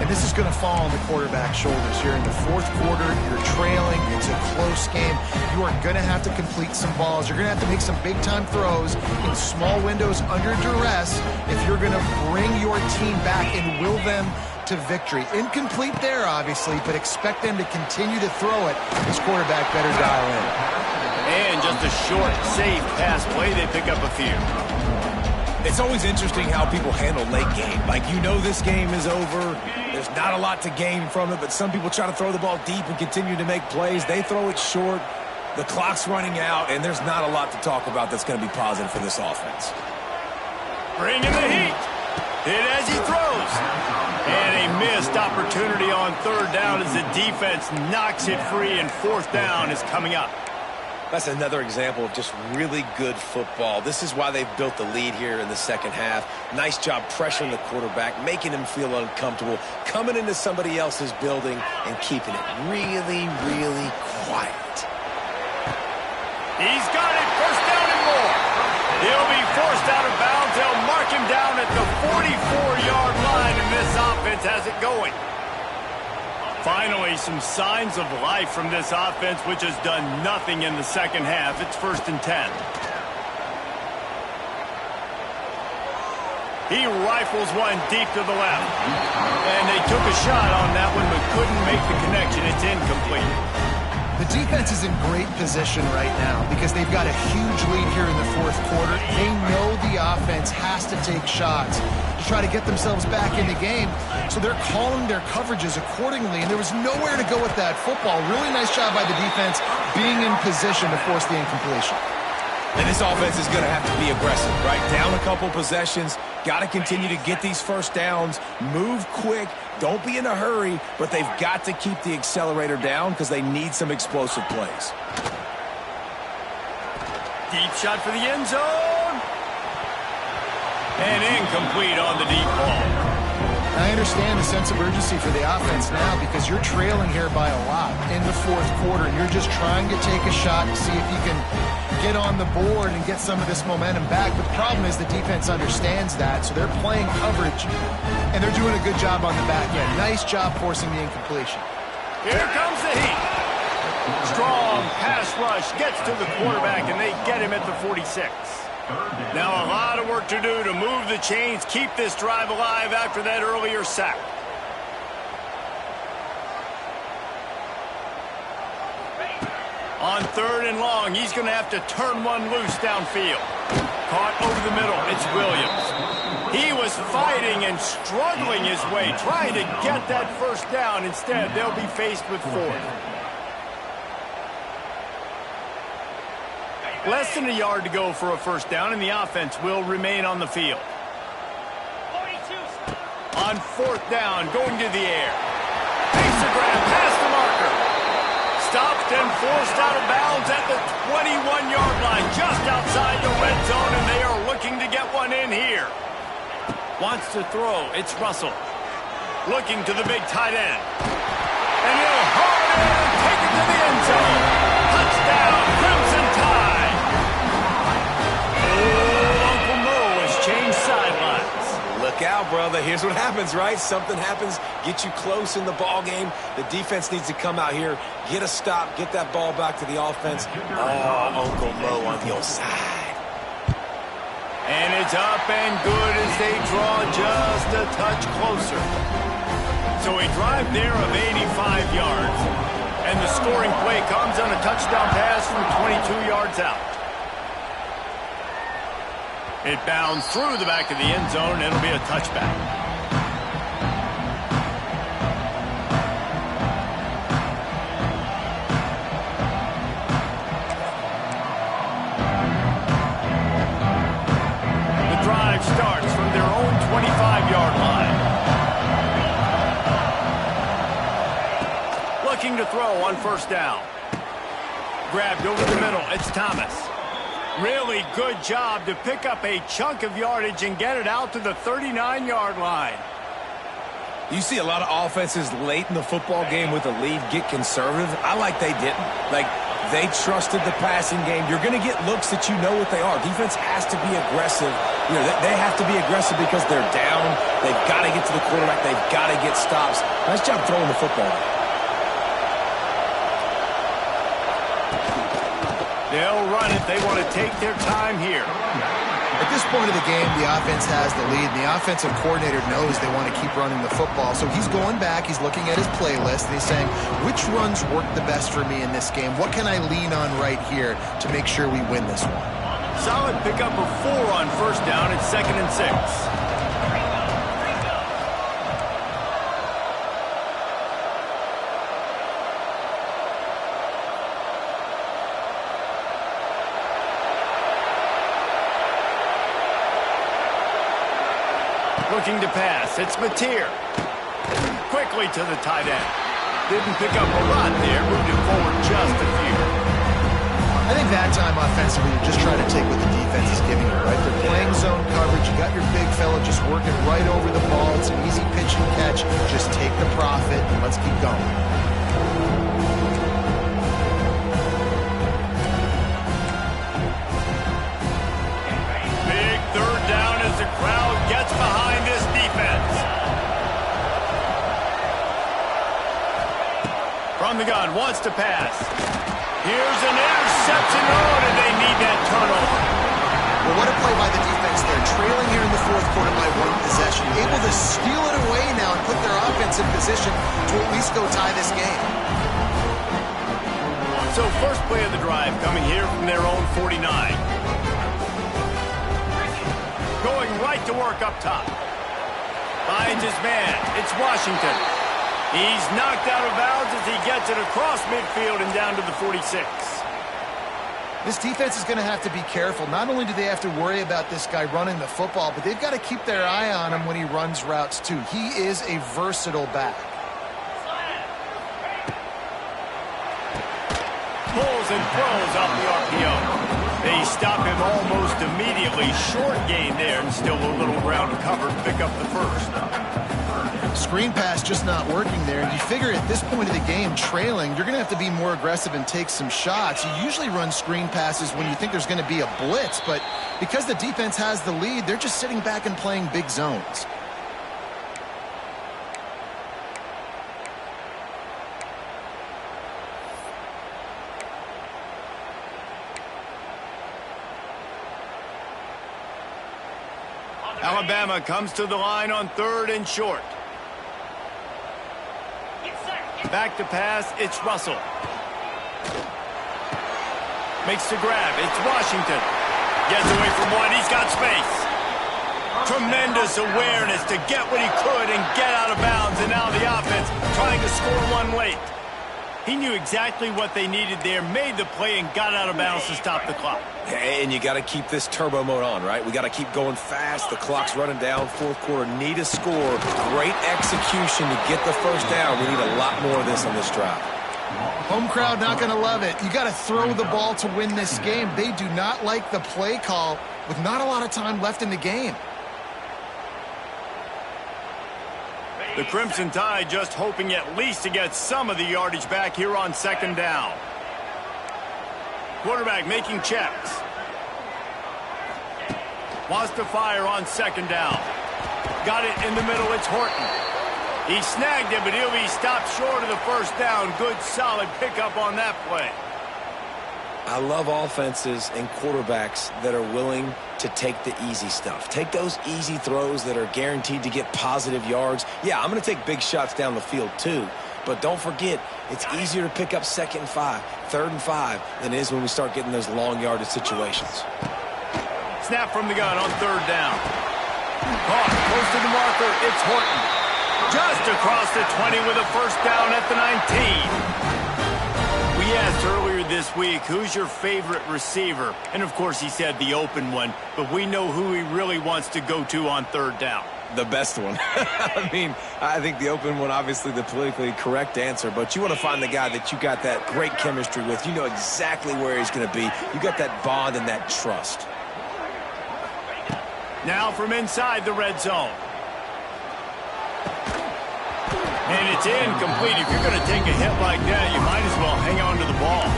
And this is going to fall on the quarterback's shoulders here in the fourth quarter. You're trailing. It's a close game. You are going to have to complete some balls. You're going to have to make some big-time throws in small windows under duress if you're going to bring your team back and will them to victory. Incomplete there, obviously, but expect them to continue to throw it. This quarterback better dial in. And just a short, safe pass play. They pick up a few. It's always interesting how people handle late game. Like, you know this game is over. There's not a lot to gain from it, but some people try to throw the ball deep and continue to make plays. They throw it short. The clock's running out, and there's not a lot to talk about that's going to be positive for this offense. Bringing the heat. Hit as he throws. And a missed opportunity on third down as the defense knocks it free, and fourth down is coming up. That's another example of just really good football. This is why they've built the lead here in the second half. Nice job pressuring the quarterback, making him feel uncomfortable, coming into somebody else's building and keeping it really, really quiet. He's got it, first down and more. He'll be forced out of bounds. They'll mark him down at the 44-yard line, and this offense has it going. Finally, some signs of life from this offense, which has done nothing in the second half. It's 1st and 10. He rifles one deep to the left. And they took a shot on that one, but couldn't make the connection. It's incomplete. The defense is in great position right now because they've got a huge lead here in the fourth quarter. They know the offense has to take shots to try to get themselves back in the game, so they're calling their coverages accordingly, and there was nowhere to go with that football. Really nice job by the defense being in position to force the incompletion. And this offense is going to have to be aggressive, right? Down a couple possessions, got to continue to get these first downs, move quick, don't be in a hurry, but they've got to keep the accelerator down because they need some explosive plays. Deep shot for the end zone. And incomplete on the deep ball. I understand the sense of urgency for the offense now because you're trailing here by a lot in the fourth quarter, and you're just trying to take a shot to see if you can get on the board and get some of this momentum back. But the problem is the defense understands that, so they're playing coverage, and they're doing a good job on the back end. Nice job forcing the incompletion. Here comes the heat. Strong pass rush gets to the quarterback, and they get him at the 46. Now a lot of work to do to move the chains, keep this drive alive after that earlier sack. On 3rd and long, he's going to have to turn one loose downfield. Caught over the middle, it's Williams. He was fighting and struggling his way, trying to get that first down. Instead, they'll be faced with 4th. Less than a yard to go for a first down, and the offense will remain on the field. 42. On 4th down, going to the air. Takes the grab, past the marker. Stopped and forced out of bounds at the 21-yard line, just outside the red zone, and they are looking to get one in here. Wants to throw, it's Russell. Looking to the big tight end. And he'll haul it in and take it to the end zone. Touchdown, Crimson Tide. Uncle Mo has changed sidelines. Look out, brother. Here's what happens, right? Something happens, get you close in the ball game. The defense needs to come out here, get a stop, get that ball back to the offense. Oh, Uncle Mo on the side. And it's up and good as they draw just a touch closer. So a drive there of 85 yards. And the scoring play comes on a touchdown pass from 22 yards out. It bounds through the back of the end zone, and it'll be a touchback. The drive starts from their own 25-yard line. Looking to throw on 1st down. Grabbed over the middle, it's Thomas. Really good job to pick up a chunk of yardage and get it out to the 39-yard line. You see a lot of offenses late in the football game with a lead get conservative. I like they didn't. Like, they trusted the passing game. You're going to get looks that you know what they are. Defense has to be aggressive. You know, they have to be aggressive because they're down. They've got to get to the quarterback. They've got to get stops. Nice job throwing the football. They'll run it. They want to take their time here. At this point of the game, the offense has the lead, and the offensive coordinator knows they want to keep running the football. So he's going back, he's looking at his playlist, and he's saying, which runs work the best for me in this game? What can I lean on right here to make sure we win this one? Solid pickup of 4 on 1st down. It's 2nd and 6. Looking to pass, it's Mateer. Quickly to the tight end. Didn't pick up a lot there, moved it forward just a few. I think offensively, you're just trying to take what the defense is giving you, right? They're playing zone coverage. You got your big fella just working right over the ball. It's an easy pitch and catch. Just take the profit and let's keep going. Big third down as the crowd gets behind this defense. From the gun, wants to pass. Here's an interception. Oh, and they need that turnover. Well, what a play by the defense there. Trailing here in the fourth quarter by one possession. Able to steal it away now and put their offense in position to at least go tie this game. So first play of the drive coming here from their own 49. Going right to work up top. Finds his man. It's Washington. He's knocked out of bounds as he gets it across midfield and down to the 46. This defense is going to have to be careful. Not only do they have to worry about this guy running the football, but they've got to keep their eye on him when he runs routes too. He is a versatile back. Pulls and throws off the RPO. They stop him almost immediately. Short gain there and still a little ground covered. Pick up the first. Screen pass just not working there. And you figure at this point of the game, trailing, you're going to have to be more aggressive and take some shots. You usually run screen passes when you think there's going to be a blitz, but because the defense has the lead, they're just sitting back and playing big zones. Alabama comes to the line on third and short. Back to pass, it's Russell. Makes the grab, it's Washington. Gets away from one, he's got space. Tremendous awareness to get what he could and get out of bounds, and now the offense trying to score one late. He knew exactly what they needed there, made the play, and got out of bounds to stop the clock. And you got to keep this turbo mode on, right? We got to keep going fast. The clock's running down. Fourth quarter, need a score. Great execution to get the first down. We need a lot more of this on this drive. Home crowd not going to love it. You got to throw the ball to win this game. They do not like the play call with not a lot of time left in the game. The Crimson Tide just hoping at least to get some of the yardage back here on second down. Quarterback making checks. Wants to fire on second down. Got it in the middle, it's Horton. He snagged it, but he'll be stopped short of the first down. Good, solid pickup on that play. I love offenses and quarterbacks that are willing to take the easy stuff. Take those easy throws that are guaranteed to get positive yards. Yeah, I'm going to take big shots down the field too, but don't forget, it's easier to pick up second and 5, third and 5 than it is when we start getting those long yardage situations. Snap from the gun on third down. Caught, close to the marker, it's Horton. Just across the 20 with a first down at the 19. We asked earlier this week, who's your favorite receiver? And of course he said the open one, but we know who he really wants to go to on third down. The best one. I mean, I think the open one, obviously the politically correct answer, but you want to find the guy that you got that great chemistry with. You know exactly where he's going to be. You got that bond and that trust. Now from inside the red zone. And it's incomplete. If you're going to take a hit like that, you might as well hang on to the ball.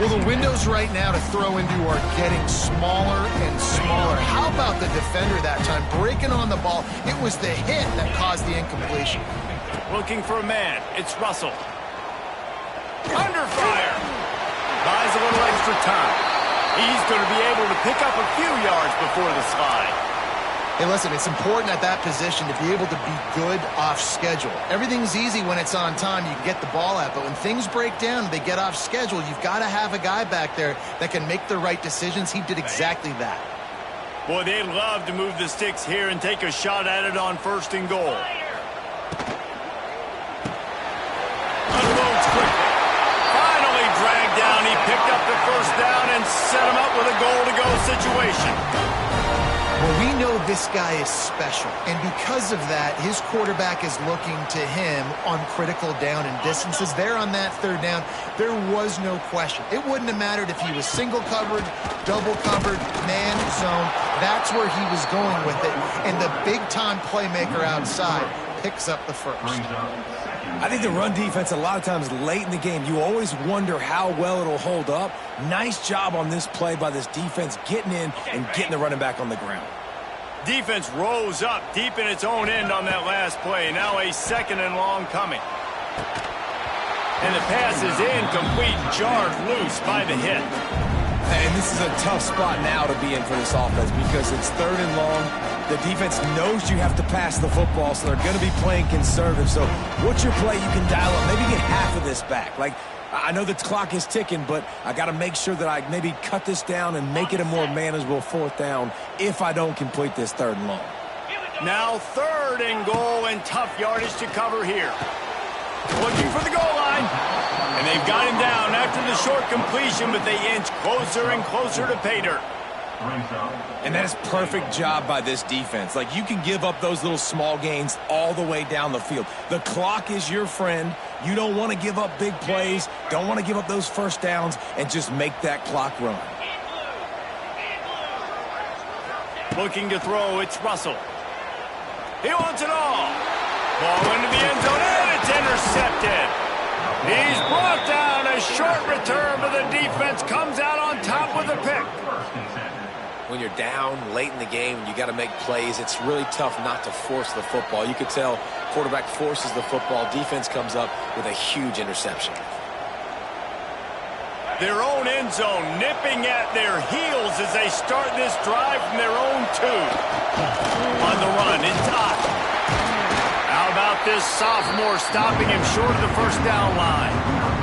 Well, the windows right now to throw into are getting smaller and smaller. How about the defender that time breaking on the ball? It was the hit that caused the incompletion. Looking for a man. It's Russell. Under fire. Buys a little extra time. He's going to be able to pick up a few yards before the slide. Hey, listen, it's important at that position to be able to be good off schedule. Everything's easy when it's on time. You can get the ball out. But when things break down, they get off schedule, you've got to have a guy back there that can make the right decisions. He did exactly that. Boy, they'd love to move the sticks here and take a shot at it on first and goal. Unloads quickly. Finally dragged down. He picked up the first down and set him up with a goal-to-go situation. Well, we know this guy is special. And because of that, his quarterback is looking to him on critical down and distances. There on that third down, there was no question. It wouldn't have mattered if he was single covered, double covered, man zone. That's where he was going with it. And the big-time playmaker outside picks up the first. I think the run defense, a lot of times late in the game, you always wonder how well it'll hold up. Nice job on this play by this defense, getting in and getting the running back on the ground. Defense rose up deep in its own end on that last play. Now a 2nd and long coming. And the pass is incomplete, jarred loose by the hit. And this is a tough spot now to be in for this offense because it's 3rd and long. The defense knows you have to pass the football, so they're going to be playing conservative. So what's your play you can dial up? Maybe get half of this back. Like, I know the clock is ticking, but I got to make sure that I maybe cut this down and make it a more manageable 4th down if I don't complete this 3rd and long. Now 3rd and goal and tough yardage to cover here. Looking for the goal line. And they've got him down after the short completion, but they inch closer and closer to pay dirt. And that is perfect job by this defense. Like, you can give up those little small gains all the way down the field. The clock is your friend. You don't want to give up big plays, don't want to give up those 1st downs, and just make that clock run. Looking to throw, it's Russell. He wants it all. Ball into the end zone, and it's intercepted. He's brought down. A short return, but the defense comes out on top with a pick. When you're down late in the game and you got to make plays, it's really tough not to force the football. You could tell quarterback forces the football. Defense comes up with a huge interception. Their own end zone nipping at their heels as they start this drive from their own 2. On the run, it's Doc. How about this sophomore stopping him short of the 1st down line?